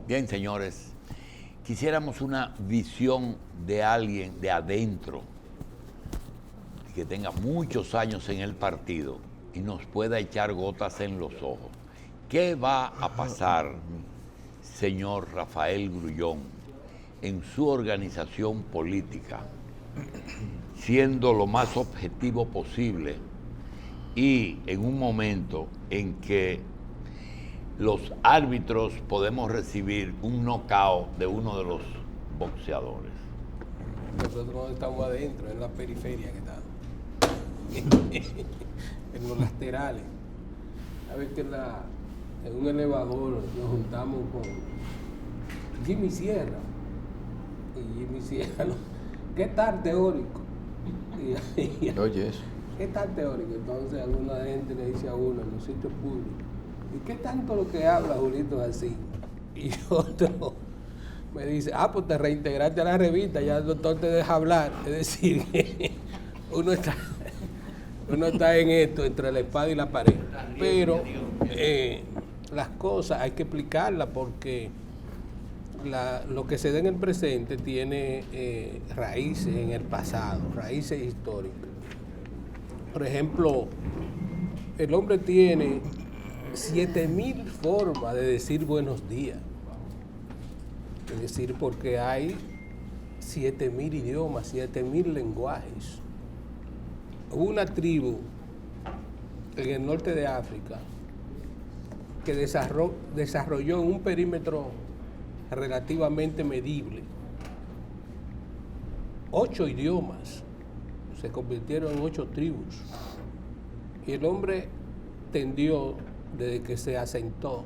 Bien, señores, quisiéramos una visión de alguien de adentro que tenga muchos años en el partido y nos pueda echar gotas en los ojos. ¿Qué va a pasar, señor Rafael Grullón, en su organización política, siendo lo más objetivo posible y en un momento en que los árbitros podemos recibir un knockout de uno de los boxeadores? Nosotros no estamos adentro, en la periferia que está. En los laterales. A ver que en un elevador nos juntamos con Jimmy Sierra. Y Jimmy Sierra, ¿qué tal teórico? Oye, eso. ¿Qué tal teórico? Entonces alguna gente le dice a uno en los sitios públicos, ¿y qué tanto lo que habla Julito así? Y otro me dice, pues te reintegraste a la revista, ya el doctor te deja hablar. Es decir, que uno está en esto, entre la espada y la pared. Pero las cosas hay que explicarlas porque lo que se da en el presente tiene raíces en el pasado, raíces históricas. Por ejemplo, el hombre tiene 7,000 formas de decir buenos días. Es decir, porque hay 7,000 idiomas, 7,000 lenguajes. Hubo una tribu en el norte de África que desarrolló un perímetro relativamente medible 8 idiomas, se convirtieron en 8 tribus. Y el hombre tendió, desde que se asentó,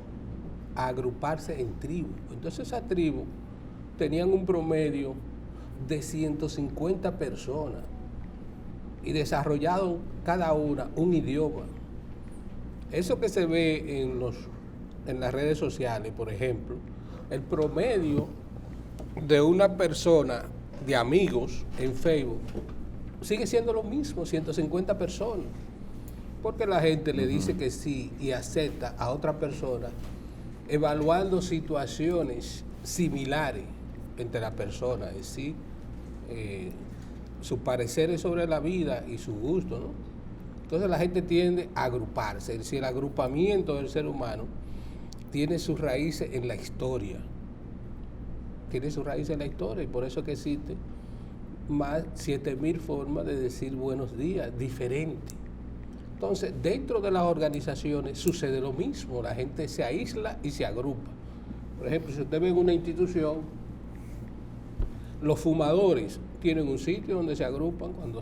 a agruparse en tribus. Entonces esas tribus tenían un promedio de 150 personas y desarrollaron cada una un idioma. Eso que se ve en las redes sociales, por ejemplo, el promedio de una persona, de amigos en Facebook, sigue siendo lo mismo, 150 personas. Porque la gente le dice que sí y acepta a otra persona evaluando situaciones similares entre las personas, es decir, sus pareceres sobre la vida y su gusto, ¿no? Entonces la gente tiende a agruparse, es decir, el agrupamiento del ser humano tiene sus raíces en la historia. Tiene sus raíces en la historia y por eso que existe más 7,000 formas de decir buenos días, diferentes. Entonces, dentro de las organizaciones sucede lo mismo, la gente se aísla y se agrupa. Por ejemplo, si usted ve en una institución, los fumadores tienen un sitio donde se agrupan cuando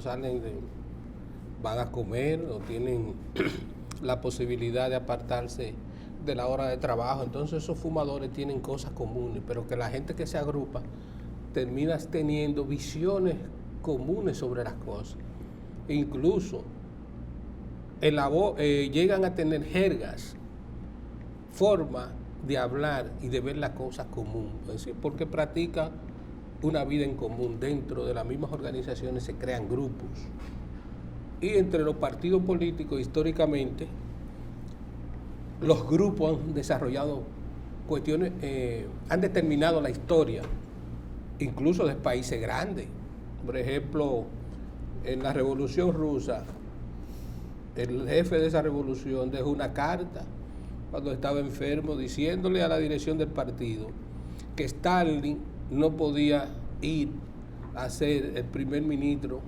van a comer o tienen la posibilidad de apartarse de la hora de trabajo. Entonces esos fumadores tienen cosas comunes, pero que la gente que se agrupa termina teniendo visiones comunes sobre las cosas. Incluso llegan a tener jergas, forma de hablar y de ver las cosas común, es decir, porque practican una vida en común. Dentro de las mismas organizaciones se crean grupos y entre los partidos políticos históricamente los grupos han desarrollado cuestiones, han determinado la historia incluso de países grandes. Por ejemplo, en la Revolución Rusa, el jefe de esa revolución dejó una carta cuando estaba enfermo diciéndole a la dirección del partido que Stalin no podía ir a ser el primer ministro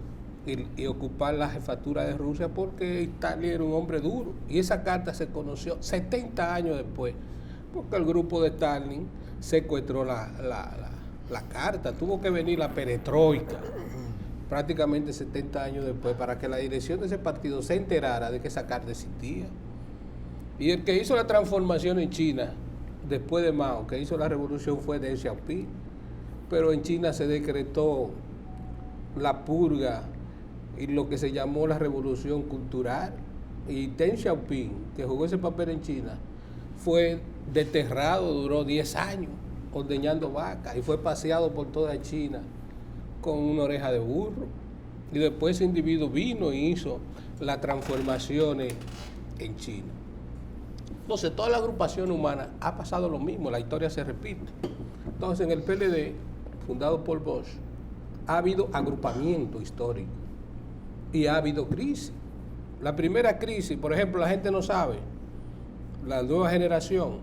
y ocupar la jefatura de Rusia porque Stalin era un hombre duro. Y esa carta se conoció 70 años después, porque el grupo de Stalin secuestró la carta. Tuvo que venir la perestroika prácticamente 70 años después para que la dirección de ese partido se enterara de que esa carta existía. Y el que hizo la transformación en China, después de Mao, que hizo la revolución, fue Deng Xiaoping. Pero en China se decretó la purga y lo que se llamó la revolución cultural. Y Deng Xiaoping, que jugó ese papel en China, fue desterrado, duró 10 años ordeñando vacas y fue paseado por toda China con una oreja de burro. Y después ese individuo vino y hizo las transformaciones en China. Entonces, toda la agrupación humana ha pasado lo mismo, la historia se repite. Entonces, en el PLD, fundado por Bosch, ha habido agrupamiento histórico y ha habido crisis. La primera crisis, por ejemplo, la gente no sabe, la nueva generación,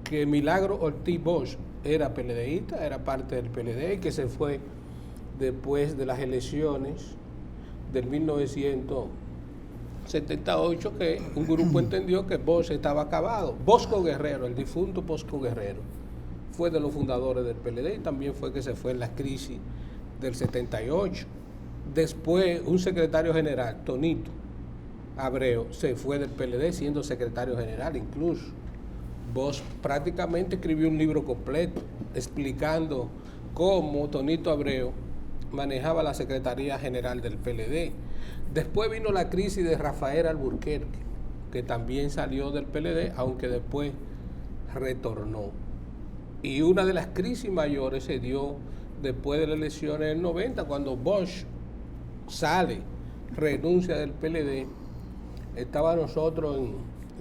que Milagro Ortiz Bosch era PLDista, era parte del PLD, y que se fue después de las elecciones del 1978, que un grupo entendió que Bosch estaba acabado. Bosco Guerrero, el difunto Bosco Guerrero, fue de los fundadores del PLD y también fue que se fue en la crisis del 78. Después, un secretario general, Tonito Abreu, se fue del PLD siendo secretario general incluso. Bosch prácticamente escribió un libro completo explicando cómo Tonito Abreu manejaba la Secretaría General del PLD. Después vino la crisis de Rafael Alburquerque, que también salió del PLD, aunque después retornó. Y una de las crisis mayores se dio después de las elecciones del 90, cuando Bosch sale, renuncia del PLD. Estaba nosotros en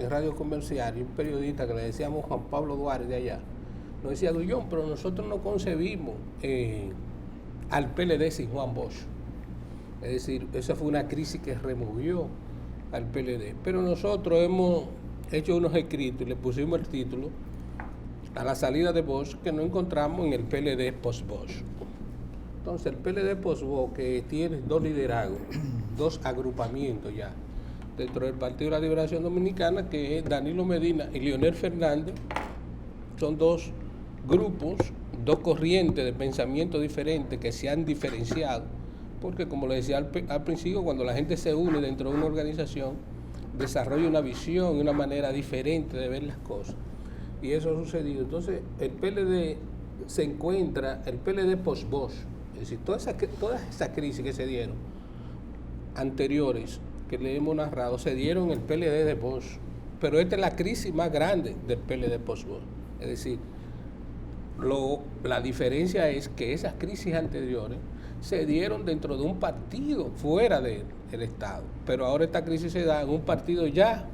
Radio Comercial y un periodista que le decíamos Juan Pablo Duarte de allá, nos decía, Grullón, pero nosotros no concebimos al PLD sin Juan Bosch. Es decir, esa fue una crisis que removió al PLD. Pero nosotros hemos hecho unos escritos y le pusimos el título a la salida de Bosch que no encontramos en el PLD post-Bosch. Entonces, el PLD post-Bosch, que tiene dos liderazgos, dos agrupamientos ya, dentro del Partido de la Liberación Dominicana, que es Danilo Medina y Leonel Fernández, son dos grupos, dos corrientes de pensamiento diferentes que se han diferenciado, porque como le decía al principio, cuando la gente se une dentro de una organización, desarrolla una visión y una manera diferente de ver las cosas. Y eso ha sucedido. Entonces, el PLD se encuentra, el PLD post-Bosch, es decir, todas esas crisis que se dieron anteriores, que le hemos narrado, se dieron en el PLD de Bosch, pero esta es la crisis más grande del PLD post-Bosch. Es decir, la diferencia es que esas crisis anteriores se dieron dentro de un partido fuera del Estado, pero ahora esta crisis se da en un partido ya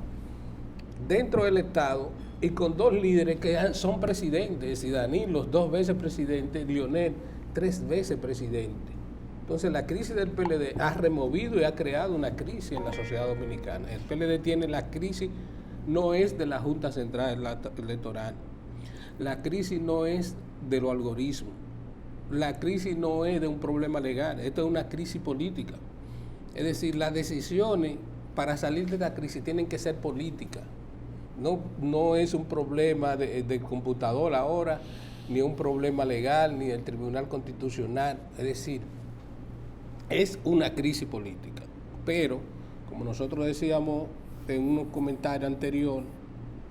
dentro del Estado y con dos líderes que son presidentes, es decir, Danilo 2 veces presidente, Leonel 3 veces presidente. Entonces la crisis del PLD ha removido y ha creado una crisis en la sociedad dominicana. El PLD tiene la crisis, no es de la Junta Central Electoral, la crisis no es de los algoritmos, la crisis no es de un problema legal, esto es una crisis política. Es decir, las decisiones para salir de la crisis tienen que ser políticas. No es un problema de computadora ahora, ni un problema legal, ni del Tribunal Constitucional. Es decir, es una crisis política. Pero, como nosotros decíamos en un comentario anterior,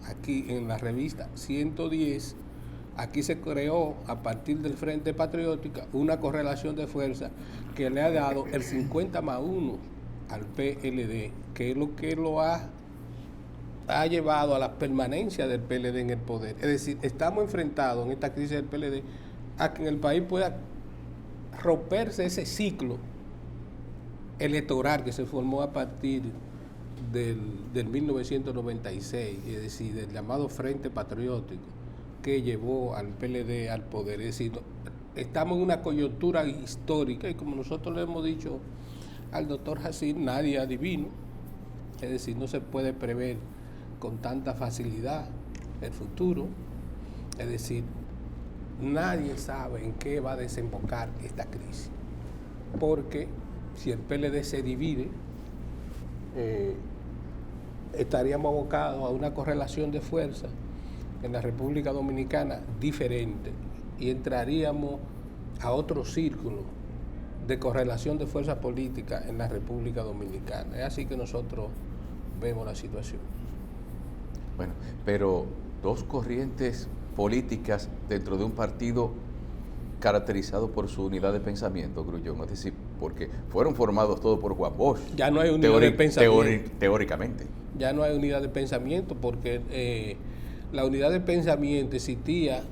aquí en la revista 110, aquí se creó a partir del Frente Patriótica una correlación de fuerza que le ha dado el 50+1 al PLD, que es lo que lo ha llevado a la permanencia del PLD en el poder. Es decir, estamos enfrentados en esta crisis del PLD a que en el país pueda romperse ese ciclo electoral que se formó a partir del 1996, es decir, del llamado Frente Patriótico que llevó al PLD al poder. Es decir, estamos en una coyuntura histórica y como nosotros le hemos dicho al doctor Jacín, nadie adivino, es decir, no se puede prever con tanta facilidad el futuro, es decir, nadie sabe en qué va a desembocar esta crisis, porque si el PLD se divide, estaríamos abocados a una correlación de fuerza en la República Dominicana diferente y entraríamos a otro círculo de correlación de fuerza política en la República Dominicana. Es así que nosotros vemos la situación. Bueno, pero dos corrientes políticas dentro de un partido caracterizado por su unidad de pensamiento, Grullón, es decir, porque fueron formados todos por Juan Bosch. Ya no hay unidad de pensamiento. Teóricamente. Ya no hay unidad de pensamiento porque la unidad de pensamiento existía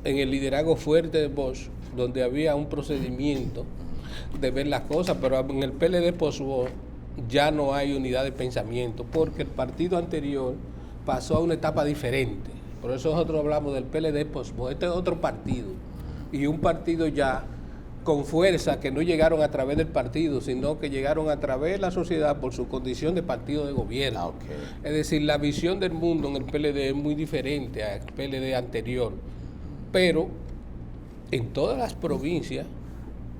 en el liderazgo fuerte de Bosch, donde había un procedimiento de ver las cosas, pero en el PLD post-Bosch ya no hay unidad de pensamiento, porque el partido anterior pasó a una etapa diferente. Por eso nosotros hablamos del PLD posmo. Este es otro partido. Y un partido ya con fuerza que no llegaron a través del partido, sino que llegaron a través de la sociedad por su condición de partido de gobierno. Okay. Es decir, la visión del mundo en el PLD es muy diferente al PLD anterior. Pero en todas las provincias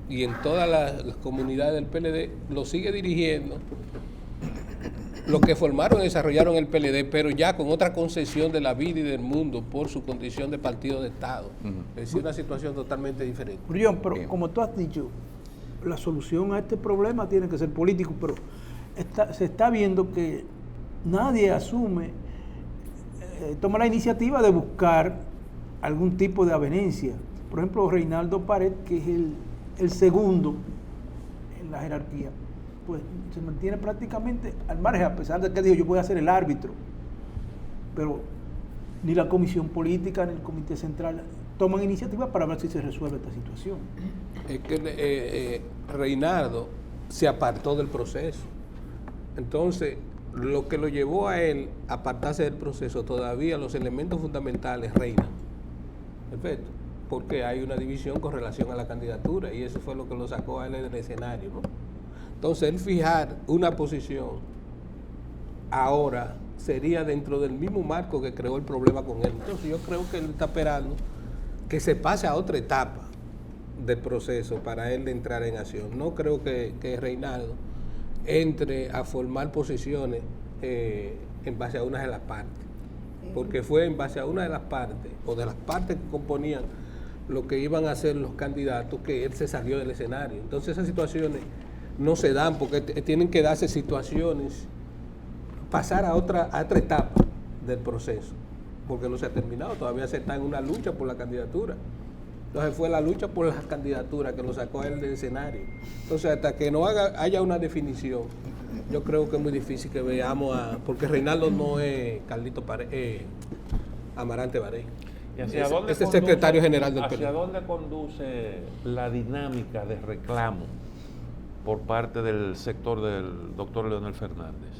y en todas las comunidades del PLD lo sigue dirigiendo los que formaron y desarrollaron el PLD, pero ya con otra concepción de la vida y del mundo por su condición de partido de Estado. Es decir, una situación totalmente diferente. Grullón, pero como tú has dicho, la solución a este problema tiene que ser político, pero se está viendo que nadie asume, toma la iniciativa de buscar algún tipo de avenencia. Por ejemplo, Reinaldo Pared, que es el segundo en la jerarquía, pues se mantiene prácticamente al margen, a pesar de que dijo yo voy a ser el árbitro, pero ni la comisión política ni el comité central toman iniciativa para ver si se resuelve esta situación. Es que Reinaldo se apartó del proceso. Entonces, lo que lo llevó a él a apartarse del proceso, todavía los elementos fundamentales reinan. Perfecto. Porque hay una división con relación a la candidatura y eso fue lo que lo sacó a él del escenario, ¿no? Entonces, él fijar una posición ahora sería dentro del mismo marco que creó el problema con él. Entonces, yo creo que él está esperando que se pase a otra etapa del proceso para él de entrar en acción. No creo que Reinaldo entre a formar posiciones en base a una de las partes, porque fue en base a una de las partes o de las partes que componían lo que iban a hacer los candidatos que él se salió del escenario. Entonces, esas situaciones no se dan porque tienen que darse situaciones, pasar a otra etapa del proceso, porque no se ha terminado, todavía se está en una lucha por la candidatura. Entonces fue la lucha por las candidaturas que lo sacó a él del escenario. Entonces hasta que no haya una definición, yo creo que es muy difícil que veamos porque Reinaldo no es Carlito Amarante Barey. ¿Y hacia dónde es el secretario general del PLD. ¿Hacia dónde conduce la dinámica de reclamo por parte del sector del doctor Leonel Fernández?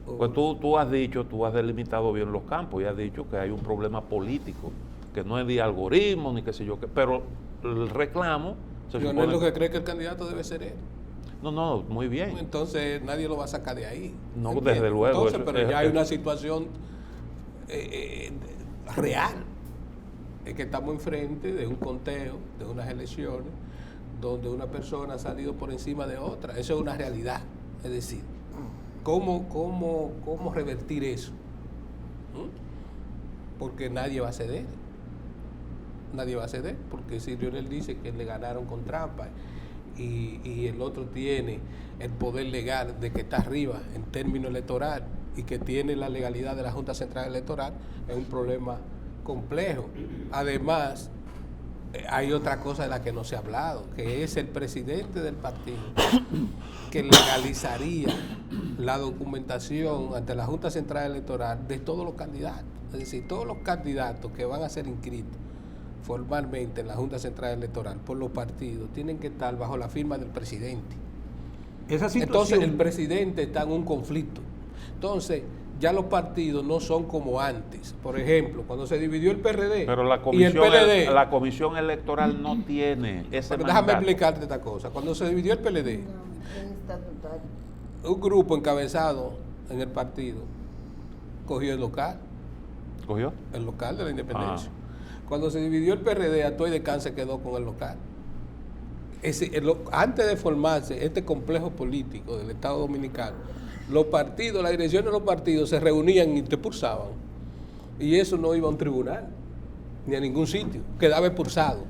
Pues tú has dicho, tú has delimitado bien los campos y has dicho que hay un problema político, que no es de algoritmo ni qué sé yo qué, pero el reclamo... Leonel lo que cree que el candidato debe ser él. No, muy bien. Entonces nadie lo va a sacar de ahí. No, ¿entiendes? desde luego. Entonces, pero ya hay una situación real. Es que estamos enfrente de un conteo, de unas elecciones, donde una persona ha salido por encima de otra. Eso es una realidad. Es decir, ¿cómo revertir eso? Porque nadie va a ceder. Nadie va a ceder, porque si Leonel dice que le ganaron con trampa y el otro tiene el poder legal de que está arriba en términos electoral y que tiene la legalidad de la Junta Central Electoral, es un problema complejo. Además, hay otra cosa de la que no se ha hablado, que es el presidente del partido que legalizaría la documentación ante la Junta Central Electoral de todos los candidatos. Es decir, todos los candidatos que van a ser inscritos formalmente en la Junta Central Electoral por los partidos tienen que estar bajo la firma del presidente. Esa situación... Entonces el presidente está en un conflicto. Entonces ya los partidos no son como antes. Por ejemplo, cuando se dividió el PRD pero la y el PLD... La comisión electoral no tiene ese mandato. Déjame explicarte esta cosa. Cuando se dividió el PLD, un grupo encabezado en el partido cogió el local. ¿Cogió? El local de la Independencia. Cuando se dividió el PRD, Atoy de Can se quedó con el local. Antes de formarse este complejo político del Estado Dominicano, los partidos, la dirección de los partidos se reunían y te expulsaban. Y eso no iba a un tribunal, ni a ningún sitio, quedaba expulsado.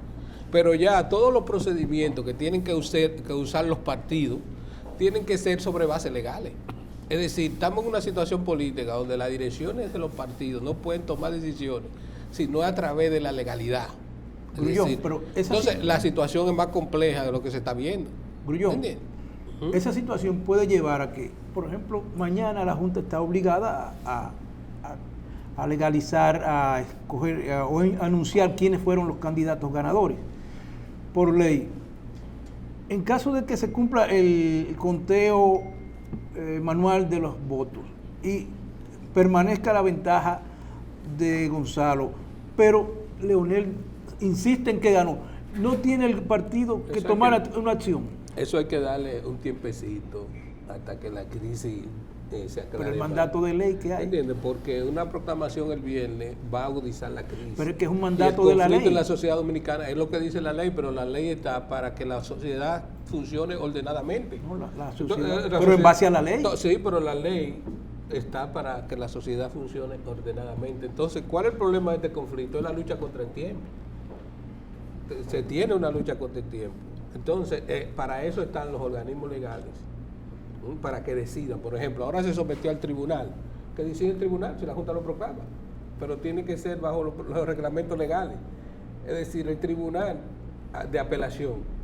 Pero ya todos los procedimientos que tienen que usar los partidos tienen que ser sobre bases legales. Es decir, estamos en una situación política donde las direcciones de los partidos no pueden tomar decisiones sino a través de la legalidad. Grullón, decir, pero entonces la situación es más compleja de lo que se está viendo. Grullón, esa situación puede llevar a que, por ejemplo, mañana la Junta está obligada a legalizar, a escoger o anunciar quiénes fueron los candidatos ganadores por ley. En caso de que se cumpla el conteo manual de los votos y permanezca la ventaja de Gonzalo. Pero Leonel insiste en que ganó. No tiene el partido que tomar una acción. Eso hay que darle un tiempecito hasta que la crisis se aclare. Pero el mandato de ley que hay. ¿Entiendes? Porque una proclamación el viernes va a agudizar la crisis. Pero es que es un mandato de la ley. En la sociedad dominicana es lo que dice la ley, pero la ley está para que la sociedad funcione ordenadamente. No, la sociedad, pero en base a la ley. Sí, pero la ley está para que la sociedad funcione ordenadamente. Entonces, ¿cuál es el problema de este conflicto? Es la lucha contra el tiempo. Se tiene una lucha contra el tiempo. Entonces, para eso están los organismos legales, para que decidan. Por ejemplo, ahora se sometió al tribunal. ¿Qué decide el tribunal? Si la Junta lo proclama. Pero tiene que ser bajo los reglamentos legales. Es decir, el tribunal de apelación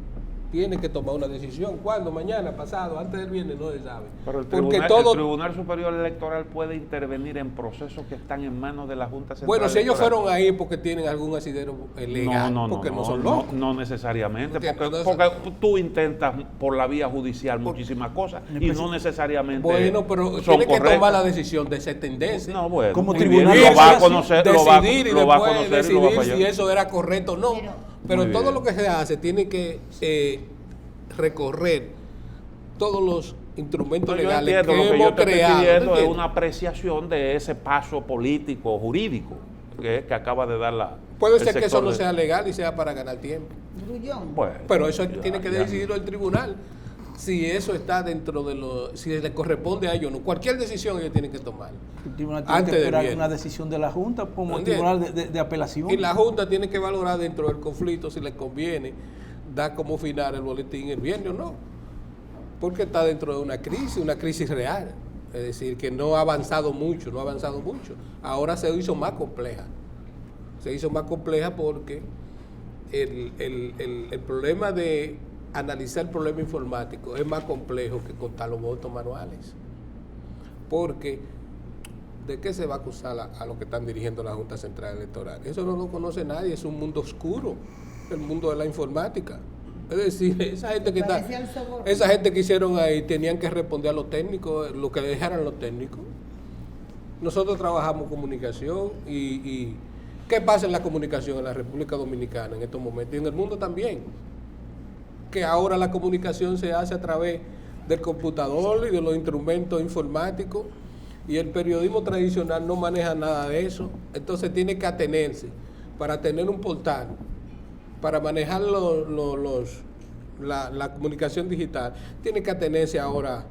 tiene que tomar una decisión. ¿Cuándo? Mañana, pasado, antes del viernes, no se sabe. Pero el Tribunal Superior Electoral puede intervenir en procesos que están en manos de la Junta Central. Bueno, si ellos fueron ahí porque tienen algún asidero legal, porque no son locos. No necesariamente, porque tú intentas por la vía judicial muchísimas cosas y no necesariamente. Bueno, pero tiene que tomar la decisión de esa tendencia. No, bueno, como tribunal lo va a conocer, decidir lo va a conocer, decidir si eso era correcto o no. Pero todo lo que se hace tiene que recorrer todos los instrumentos legales que hemos creado. Es una apreciación de ese paso político, jurídico, que acaba de dar la... Puede ser que eso no sea legal y sea para ganar tiempo. Bueno, pero eso tiene que decidirlo el tribunal. Si eso está dentro de lo... Si le corresponde a ellos o no. Cualquier decisión ellos tienen que tomar. El tribunal tiene que esperar una decisión de la Junta como el tribunal de apelación. Y la Junta tiene que valorar dentro del conflicto si le conviene dar como final el boletín el viernes o no. Porque está dentro de una crisis real. Es decir, que no ha avanzado mucho. Ahora se hizo más compleja. Se hizo más compleja porque el problema de analizar el problema informático es más complejo que contar los votos manuales. Porque, ¿de qué se va a acusar a los que están dirigiendo la Junta Central Electoral? Eso no lo conoce nadie, es un mundo oscuro, el mundo de la informática. Es decir, esa gente que hicieron ahí tenían que responder a los técnicos, lo que dejaran los técnicos. Nosotros trabajamos comunicación y ¿qué pasa en la comunicación en la República Dominicana en estos momentos? Y en el mundo también. Que ahora la comunicación se hace a través del computador y de los instrumentos informáticos y el periodismo tradicional no maneja nada de eso. Entonces tiene que atenerse para tener un portal, para manejar la comunicación digital, tiene que atenerse ahora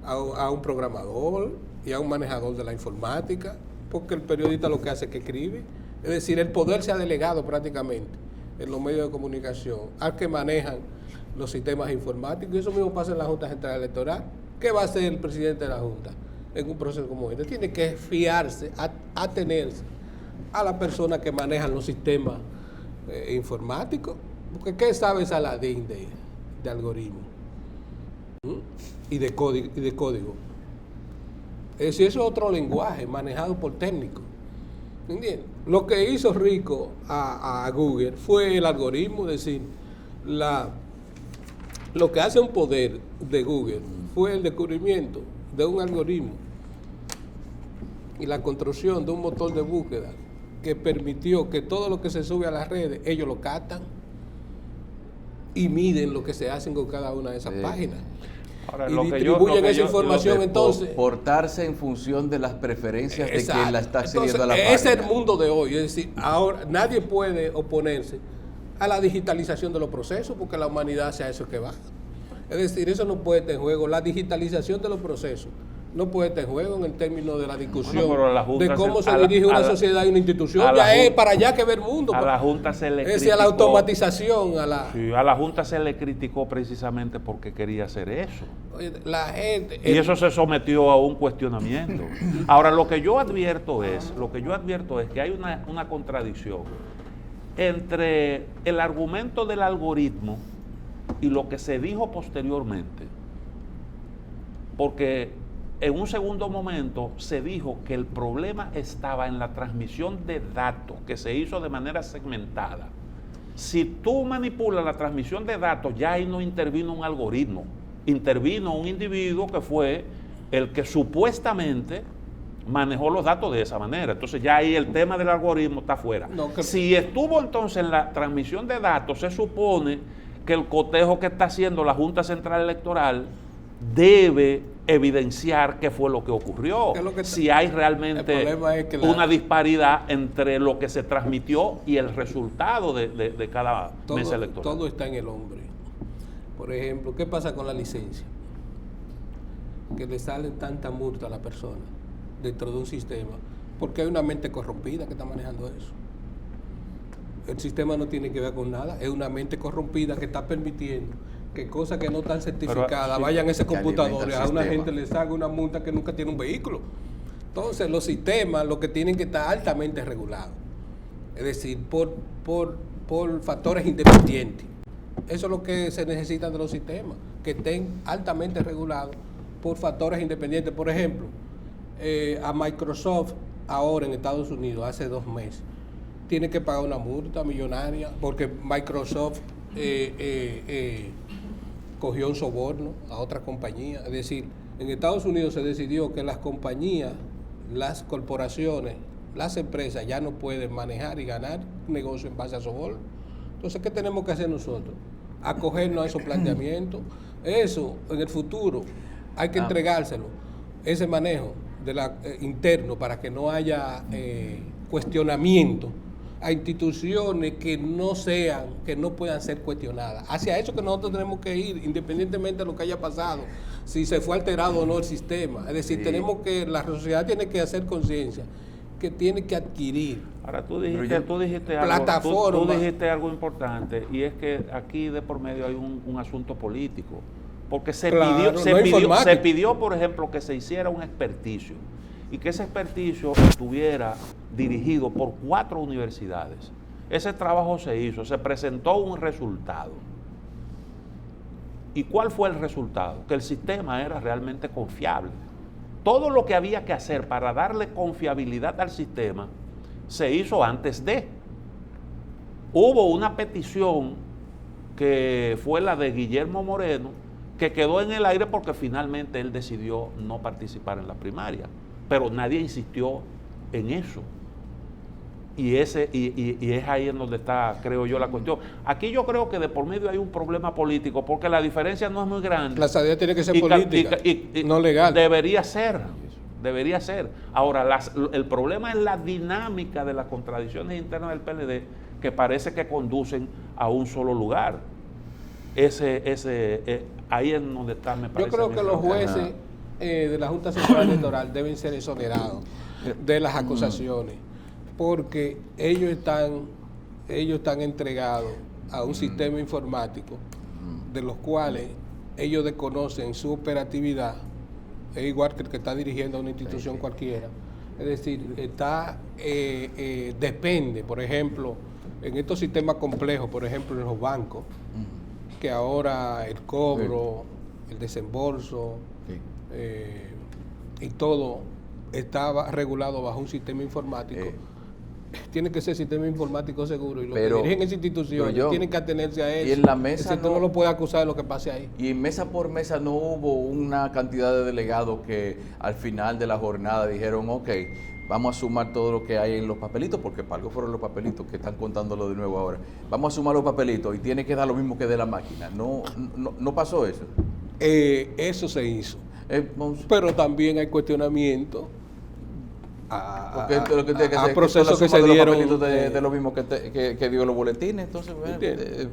a un programador y a un manejador de la informática, porque el periodista lo que hace es que escribe. Es decir, el poder se ha delegado prácticamente en los medios de comunicación al que manejan los sistemas informáticos, y eso mismo pasa en la Junta Central Electoral. ¿Qué va a hacer el presidente de la Junta en un proceso como este? Tiene que fiarse, atenerse a las personas que manejan los sistemas informáticos, porque ¿qué sabe Saladín de algoritmos y de código? Es decir, eso es otro lenguaje manejado por técnicos. ¿Entiendes? Lo que hizo rico a Google fue el algoritmo, es decir, lo que hace un poder de Google fue el descubrimiento de un algoritmo y la construcción de un motor de búsqueda que permitió que todo lo que se sube a las redes, ellos lo captan y miden lo que se hacen con cada una de esas páginas. Ahora, y distribuyen esa información, entonces... Portarse en función de las preferencias de quien la está accediendo a la página. Ese es el mundo de hoy, es decir, ahora nadie puede oponerse a la digitalización de los procesos, porque la humanidad sea eso que va. Es decir, eso no puede estar en juego. La digitalización de los procesos no puede estar en juego en el término de la discusión de cómo se dirige una sociedad y una institución. Ya es para allá que ve el mundo. A la Junta se le criticó. Es decir, a la automatización. Sí, a la Junta se le criticó precisamente porque quería hacer eso. Oye, la gente... Y eso se sometió a un cuestionamiento. Ahora, lo que yo advierto es que hay una contradicción entre el argumento del algoritmo y lo que se dijo posteriormente, porque en un segundo momento se dijo que el problema estaba en la transmisión de datos que se hizo de manera segmentada. Si tú manipulas la transmisión de datos, ya ahí no intervino un algoritmo, intervino un individuo que fue el que supuestamente manejó los datos de esa manera. Entonces ya ahí el tema del algoritmo está fuera. Si estuvo entonces en la transmisión de datos, se supone que el cotejo que está haciendo la Junta Central Electoral debe evidenciar qué fue lo que ocurrió, si hay realmente una disparidad entre lo que se transmitió y el resultado de cada mesa electoral. Todo está en el hombre. Por ejemplo, ¿qué pasa con la licencia? Que le salen tanta multa a la persona dentro de un sistema, porque hay una mente corrompida que está manejando eso. El sistema no tiene que ver con nada, es una mente corrompida que está permitiendo que cosas que no están certificadas vayan a ese computador y a una gente le salga una multa que nunca tiene un vehículo. Entonces los sistemas lo que tienen que estar altamente regulados, es decir, por factores independientes. Eso es lo que se necesita de los sistemas, que estén altamente regulados por factores independientes. Por ejemplo, a Microsoft ahora en Estados Unidos, hace 2 meses, tiene que pagar una multa millonaria porque Microsoft cogió un soborno a otra compañía. Es decir, en Estados Unidos se decidió que las compañías, las corporaciones, las empresas ya no pueden manejar y ganar negocio en base a soborno. Entonces, ¿qué tenemos que hacer nosotros? Acogernos a esos planteamientos. Eso, en el futuro, hay que entregárselo, ese manejo interno, para que no haya cuestionamiento a instituciones que no puedan ser cuestionadas. Hacia eso que nosotros tenemos que ir, independientemente de lo que haya pasado, si se fue alterado o no el sistema. Es decir, la sociedad tiene que hacer conciencia que tiene que adquirir. Ahora tú dijiste algo importante, y es que aquí de por medio hay un asunto político, porque se pidió, por ejemplo, que se hiciera un experticio, y que ese experticio estuviera dirigido por 4 universidades. Ese trabajo se hizo, se presentó un resultado. ¿Y cuál fue el resultado? Que el sistema era realmente confiable. Todo lo que había que hacer para darle confiabilidad al sistema se hizo antes de. Hubo una petición que fue la de Guillermo Moreno, que quedó en el aire porque finalmente él decidió no participar en la primaria, pero nadie insistió en eso. Y es ahí en donde está, creo yo, la cuestión. Aquí yo creo que de por medio hay un problema político, porque la diferencia no es muy grande. La salida tiene que ser política, no legal. Debería ser. Ahora, el problema es la dinámica de las contradicciones internas del PLD, que parece que conducen a un solo lugar. Ahí es donde está, me parece. Yo creo que los jueces de la Junta Central Electoral deben ser exonerados de las acusaciones, porque ellos están entregados a un sistema informático de los cuales ellos desconocen su operatividad. Es igual que el que está dirigiendo a una institución cualquiera. Es decir, depende, por ejemplo, en estos sistemas complejos, por ejemplo, en los bancos, que ahora el cobro, el desembolso y todo estaba regulado bajo un sistema informático. Tiene que ser sistema informático seguro, y los que dirigen esa institución tienen que atenerse a eso. Y en la mesa no lo puede acusar de lo que pase ahí. Y mesa por mesa no hubo una cantidad de delegados que al final de la jornada dijeron, ok, vamos a sumar todo lo que hay en los papelitos, porque para algo fueron los papelitos que están contándolo de nuevo ahora. Vamos a sumar los papelitos y tiene que dar lo mismo que de la máquina. No pasó eso. Eso se hizo. Pero también hay cuestionamiento a procesos que se dieron de lo mismo que dio los boletines. Entonces,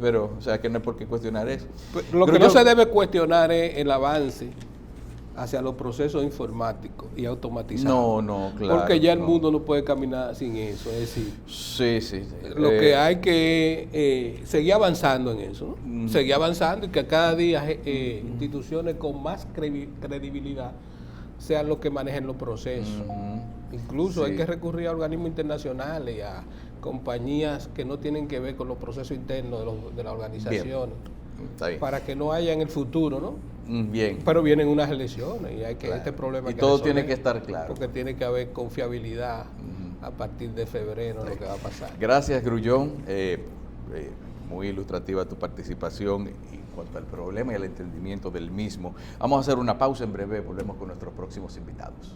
pero o sea que no hay por qué cuestionar eso. Lo que no se debe cuestionar es el avance hacia los procesos informáticos y automatizados. No, claro. Porque ya el mundo no puede caminar sin eso. Es decir, sí. Lo que hay que seguir avanzando en eso, ¿no? Seguir avanzando, y que cada día instituciones con más credibilidad sean los que manejen los procesos. Incluso hay que recurrir a organismos internacionales y a compañías que no tienen que ver con los procesos internos de las organizaciones. Bien. Para que no haya en el futuro, ¿no? Bien. Pero vienen unas elecciones y hay que este problema. Y todo tiene que estar claro. Porque tiene que haber confiabilidad a partir de febrero, lo que va a pasar. Gracias, Grullón. Muy ilustrativa tu participación en cuanto al problema y al entendimiento del mismo. Vamos a hacer una pausa en breve, volvemos con nuestros próximos invitados.